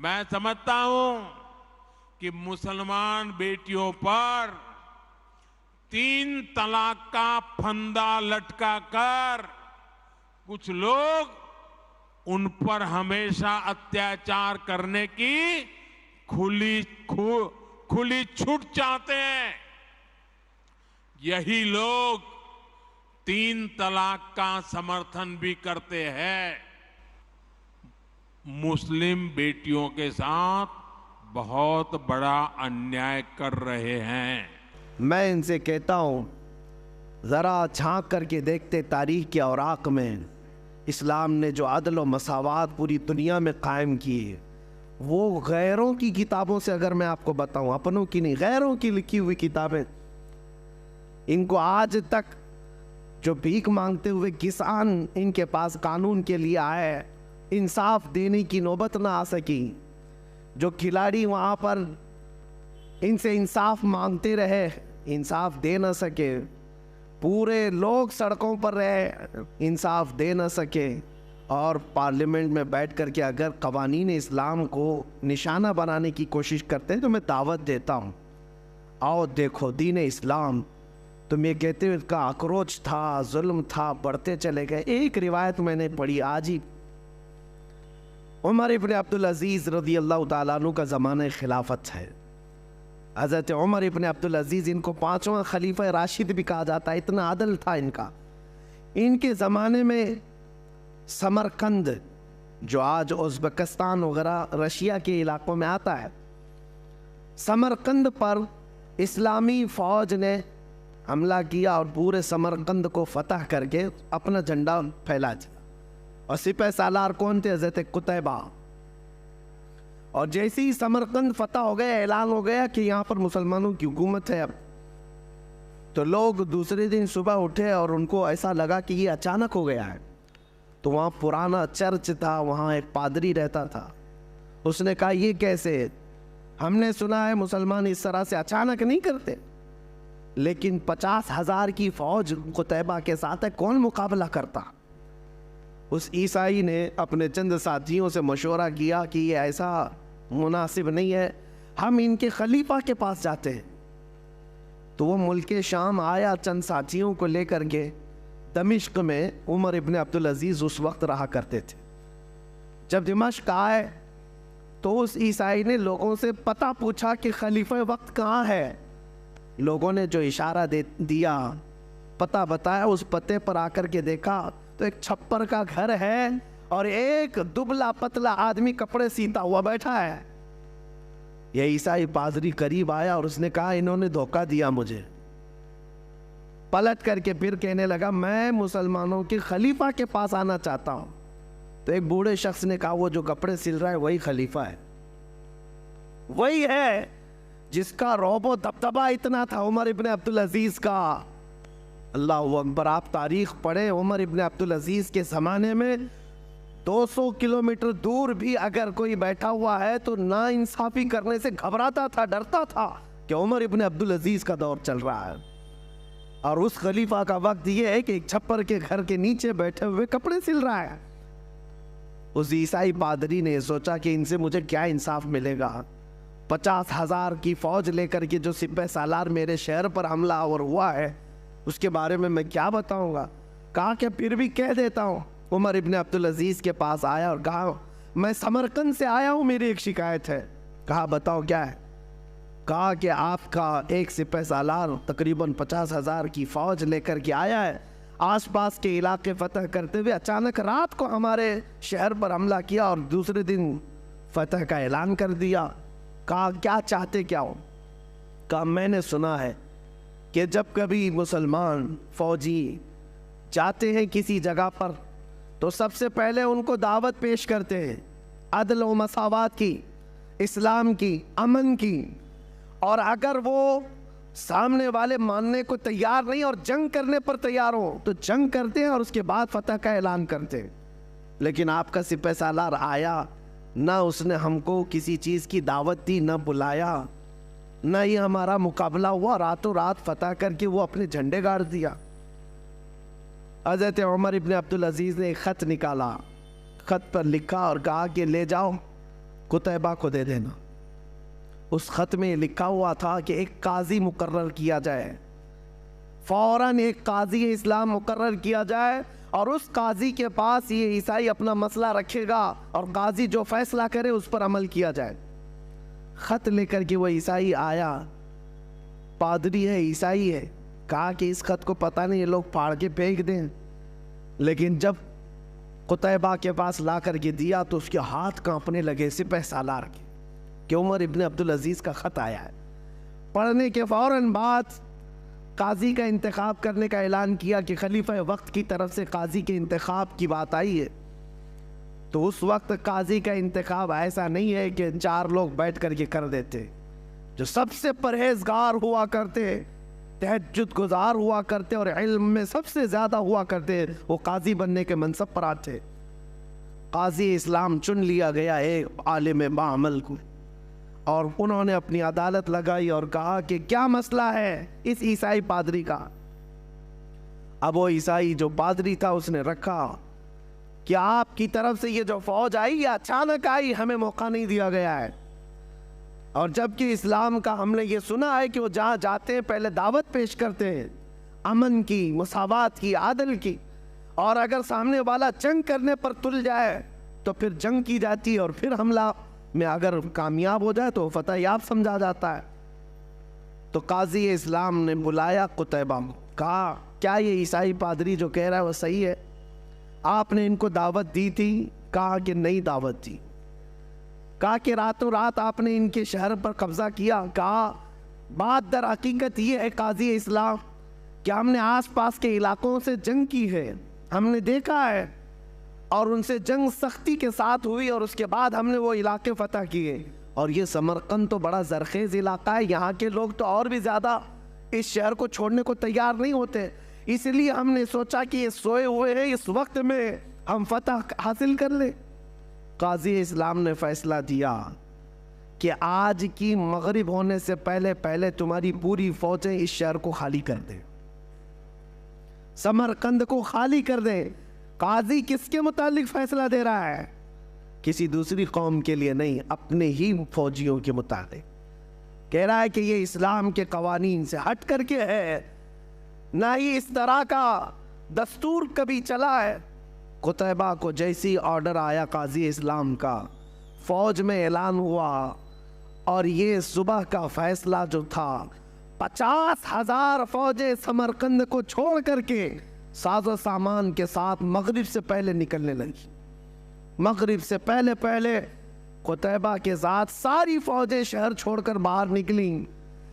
मैं समझता हूं कि मुसलमान बेटियों पर 3 तलाक का फंदा लटका कर कुछ लोग उन पर हमेशा अत्याचार करने की खुली छूट चाहते हैं। यही लोग 3 तलाक का समर्थन भी करते हैं। मुस्लिम बेटियों के साथ बहुत बड़ा अन्याय कर रहे हैं। मैं इनसे कहता हूं, जरा झांक करके देखते तारीख के औराक में इस्लाम ने जो अदल और मसावात पूरी दुनिया में कायम की है, वो गैरों की किताबों से अगर मैं आपको बताऊं, अपनों की नहीं, गैरों की लिखी हुई किताबें, इनको आज तक जो भीख मांगते हुए किसान इनके पास कानून के लिए आए, इंसाफ देने की नौबत ना आ सकी। जो खिलाड़ी वहाँ पर इनसे इंसाफ मांगते रहे, इंसाफ दे न सके। पूरे लोग सड़कों पर रहे, इंसाफ दे न सके। और पार्लियामेंट में बैठ कर के अगर कवानीन इस्लाम को निशाना बनाने की कोशिश करते हैं तो मैं दावत देता हूँ, आओ देखो दीन इस्लाम। तुम ये कहते हो इसका आक्रोश था, जुल्म था, बढ़ते चले गए। एक रिवायत मैंने पढ़ी आज ही, उमर इब्न अब्दुल अजीज़ रज़ी अल्लाह ताला अन्हु का ज़माना खिलाफत है। हज़रत उमर इब्न अब्दुल अजीज़, इनको 5वां खलीफा राशिद भी कहा जाता है, इतना अदल था इनका। इनके ज़माने में समरकंद, जो आज उज़्बेकिस्तान वगैरह रशिया के इलाकों में आता है, समरकंद पर इस्लामी फ़ौज ने हमला किया और पूरे समरकंद को फतह करके अपना झंडा फैला दिया। और सिपह सालार कौन थे? हज़रत कुतैबा। और जैसे ही समरकंद फतह हो गया, ऐलान हो गया कि यहाँ पर मुसलमानों की हुकूमत है अब, तो लोग दूसरे दिन सुबह उठे और उनको ऐसा लगा कि ये अचानक हो गया है। तो वहाँ पुराना चर्च था, वहाँ एक पादरी रहता था। उसने कहा ये कैसे? हमने सुना है मुसलमान इस तरह से अचानक नहीं करते, लेकिन 50,000 की फौज कुतैबा के साथ है, कौन मुकाबला करता? उस ईसाई ने अपने चंद साथियों से मशवरा किया कि ये ऐसा मुनासिब नहीं है, हम इनके खलीफा के पास जाते हैं। तो वो मुल्क शाम आया चंद साथियों को लेकर के। दमिश्क में उमर इब्न अब्दुल अजीज़ उस वक्त रहा करते थे। जब दिमाश्क आए तो उस ईसाई ने लोगों से पता पूछा कि खलीफा वक्त कहाँ है। लोगों ने जो इशारा दिया, पता बताया, उस पते पर आकर के देखा तो एक छप्पर का घर है और एक दुबला पतला आदमी कपड़े सीता हुआ बैठा है। यह ईसाई पादरी करीब आया और उसने कहा इन्होंने धोखा दिया मुझे। पलट करके फिर कहने लगा मैं मुसलमानों के खलीफा के पास आना चाहता हूं। तो एक बूढ़े शख्स ने कहा वो जो कपड़े सिल रहा है वही खलीफा है, वही है जिसका रौबो दबदबा इतना था उमर इब्न अब्दुल अजीज का। अल्लाहु अकबर। आप तारीख पढ़े, उमर इब्न अब्दुल अजीज के ज़माने में 200 किलोमीटर दूर भी अगर कोई बैठा हुआ है तो ना इंसाफी करने से घबराता था, डरता था कि उमर इब्न अब्दुल अजीज का दौर चल रहा है। और उस खलीफा का वक्त ये है कि एक छप्पर के घर के नीचे बैठे हुए कपड़े सिल रहा है। उस ईसाई पादरी ने सोचा कि इनसे मुझे क्या इंसाफ मिलेगा। 50,000 की फौज लेकर के जो सिपह सालार मेरे शहर पर हमला और हुआ है उसके बारे में मैं क्या बताऊंगा। कहा कि फिर भी कह देता हूं। उमर इब्न अब्दुल अजीज के पास आया और कहा मैं समरकंद से आया हूं, मेरी एक शिकायत है। कहा बताओ क्या है। कहा कि आपका एक सिपह सालार तकरीबन 50,000 की फौज लेकर के आया है, आसपास के इलाके फतह करते हुए अचानक रात को हमारे शहर पर हमला किया और दूसरे दिन फतह का ऐलान कर दिया। कहा क्या चाहते क्या हो। कहा मैंने सुना है कि जब कभी मुसलमान फौजी जाते हैं किसी जगह पर तो सबसे पहले उनको दावत पेश करते हैं अदल व मसावात की, इस्लाम की, अमन की। और अगर वो सामने वाले मानने को तैयार नहीं और जंग करने पर तैयार हो तो जंग करते हैं और उसके बाद फतह का ऐलान करते हैं। लेकिन आपका सिपह सालार आया, ना उसने हमको किसी चीज़ की दावत दी, ना बुलाया, ना ही हमारा मुकाबला हुआ, रातों रात फतह करके वो अपने झंडे गाड़ दिया। हज़रत उमर इब्न अब्दुल अजीज़ ने एक ख़त निकाला, ख़त पर लिखा और कहा कि ले जाओ قتیبہ کو دے دینا۔ اس خط میں لکھا ہوا تھا کہ ایک قاضی مقرر کیا جائے، فوراً ایک قاضی اسلام مقرر کیا جائے، اور اس قاضی کے پاس یہ عیسائی اپنا مسئلہ رکھے گا، اور قاضی جو فیصلہ کرے اس پر عمل کیا جائے۔ خط لے کر کے وہ عیسائی آیا، پادری ہے، عیسائی ہے، کہا کہ اس خط کو پتہ نہیں یہ لوگ پھاڑ کے پھینک دیں، لیکن جب قتیبہ کے پاس لا کر کے دیا تو اس کے ہاتھ کانپنے لگے سپہ سالار کے، کہ عمر ابن عبدالعزیز کا خط آیا ہے۔ پڑھنے کے فوراً بعد قاضی کا انتخاب کرنے کا اعلان کیا کہ خلیفہ وقت کی طرف سے قاضی کے انتخاب کی بات آئی ہے۔ تو اس وقت قاضی کا انتخاب ایسا نہیں ہے کہ 4 لوگ بیٹھ کر کے کر دیتے، جو سب سے پرہیزگار ہوا کرتے، تہجد گزار ہوا کرتے اور علم میں سب سے زیادہ ہوا کرتے، وہ قاضی بننے کے منصب پر آتے۔ قاضی اسلام چن لیا گیا ایک عالم باعمل کو، اور انہوں نے اپنی عدالت لگائی اور کہا کہ کیا مسئلہ ہے اس عیسائی پادری کا۔ اب وہ عیسائی جو پادری تھا اس نے رکھا کہ آپ کی طرف سے یہ جو فوج آئی یہ اچانک آئی، ہمیں موقع نہیں دیا گیا ہے، اور جبکہ اسلام کا ہم نے یہ سنا ہے کہ وہ جہاں جاتے ہیں پہلے دعوت پیش کرتے ہیں، امن کی، مساوات کی، عادل کی، اور اگر سامنے والا جنگ کرنے پر تل جائے تو پھر جنگ کی جاتی ہے، اور پھر حملہ میں اگر کامیاب ہو جائے تو فتح یاب سمجھا جاتا ہے۔ تو قاضی اسلام نے بلایا قتیبہ کو، کہا کیا یہ عیسائی پادری جو کہہ رہا ہے وہ صحیح ہے؟ آپ نے ان کو دعوت دی تھی؟ کہا کہ نہیں دعوت دی۔ کہا کہ راتوں رات آپ نے ان کے شہر پر قبضہ کیا؟ کہا بات در حقیقت یہ ہے قاضی اسلام کہ ہم نے آس پاس کے علاقوں سے جنگ کی ہے، ہم نے دیکھا ہے، اور ان سے جنگ سختی کے ساتھ ہوئی، اور اس کے بعد ہم نے وہ علاقے فتح کیے، اور یہ سمرقند تو بڑا زرخیز علاقہ ہے، یہاں کے لوگ تو اور بھی زیادہ اس شہر کو چھوڑنے کو تیار نہیں ہوتے، اس لیے ہم نے سوچا کہ یہ سوئے ہوئے ہیں، اس وقت میں ہم فتح حاصل کر لیں۔ قاضی اسلام نے فیصلہ دیا کہ آج کی مغرب ہونے سے پہلے پہلے تمہاری پوری فوجیں اس شہر کو خالی کر دیں، سمرقند کو خالی کر دیں۔ قاضی کس کے متعلق فیصلہ دے رہا ہے؟ کسی دوسری قوم کے لیے نہیں، اپنے ہی فوجیوں کے متعلق کہہ رہا ہے کہ یہ اسلام کے قوانین سے ہٹ کر کے ہے، نہ ہی اس طرح کا دستور کبھی چلا ہے۔ قتیبہ کو جیسی آرڈر آیا قاضی اسلام کا، فوج میں اعلان ہوا، اور یہ صبح کا فیصلہ جو تھا 50,000 فوجیں سمرقند کو چھوڑ کر کے ساز و سامان کے ساتھ مغرب سے پہلے نکلنے لگی۔ مغرب سے پہلے پہلے قتیبہ کے ساتھ ساری فوجیں شہر چھوڑ کر باہر نکلیں۔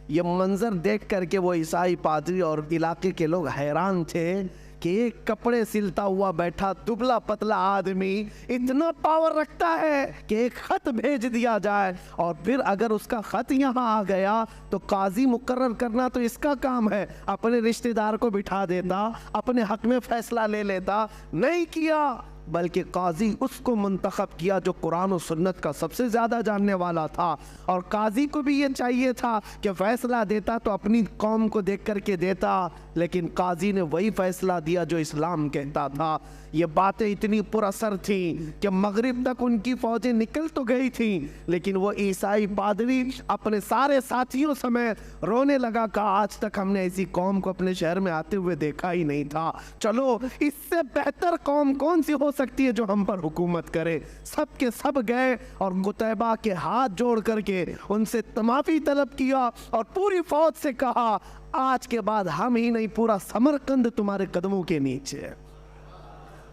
یہ منظر دیکھ کر کے وہ عیسائی پادری اور علاقے کے لوگ حیران تھے کہ ایک کپڑے سلتا ہوا بیٹھا دبلا پتلا آدمی اتنا پاور رکھتا ہے کہ ایک خط بھیج دیا جائے، اور پھر اگر اس کا خط یہاں آ گیا تو قاضی مقرر کرنا تو اس کا کام ہے، اپنے رشتہ دار کو بٹھا دیتا، اپنے حق میں فیصلہ لے لیتا، نہیں کیا، بلکہ قاضی اس کو منتخب کیا جو قرآن و سنت کا سب سے زیادہ جاننے والا تھا، اور قاضی کو بھی یہ چاہیے تھا کہ فیصلہ دیتا تو اپنی قوم کو دیکھ کر کے دیتا، لیکن قاضی نے وہی فیصلہ دیا جو اسلام کہتا تھا۔ یہ باتیں اتنی پر اثر تھیں کہ مغرب تک ان کی فوجیں نکل تو گئی تھیں، لیکن وہ عیسائی پادری اپنے سارے ساتھیوں سمیت رونے لگا، کہا آج تک ہم نے ایسی قوم کو اپنے شہر میں آتے ہوئے دیکھا ہی نہیں تھا، چلو اس سے بہتر قوم کون سی ہو سکتی ہے جو ہم پر حکومت کرے۔ سب کے سب گئے اور قتیبہ کے ہاتھ جوڑ کر کے ان سے معافی طلب کیا، اور پوری فوج سے کہا آج کے بعد ہم ہی نہیں، پورا سمرقند تمہارے قدموں کے نیچے ہے،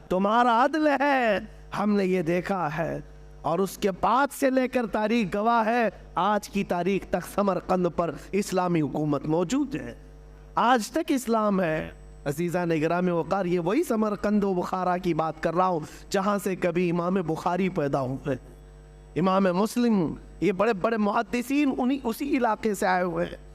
تمہارا عدل ہے، ہم نے یہ دیکھا ہے۔ اور اس کے بعد سے لے کر تاریخ گواہ ہے، آج کی تاریخ تک سمرقند پر اسلامی حکومت موجود ہے، آج تک اسلام ہے۔ عزیزان گرامی وقار، یہ وہی سمرقند و بخارا کی بات کر رہا ہوں جہاں سے کبھی امام بخاری پیدا ہوئے، امام مسلم، یہ بڑے بڑے محدثین اسی علاقے سے آئے ہوئے ہیں۔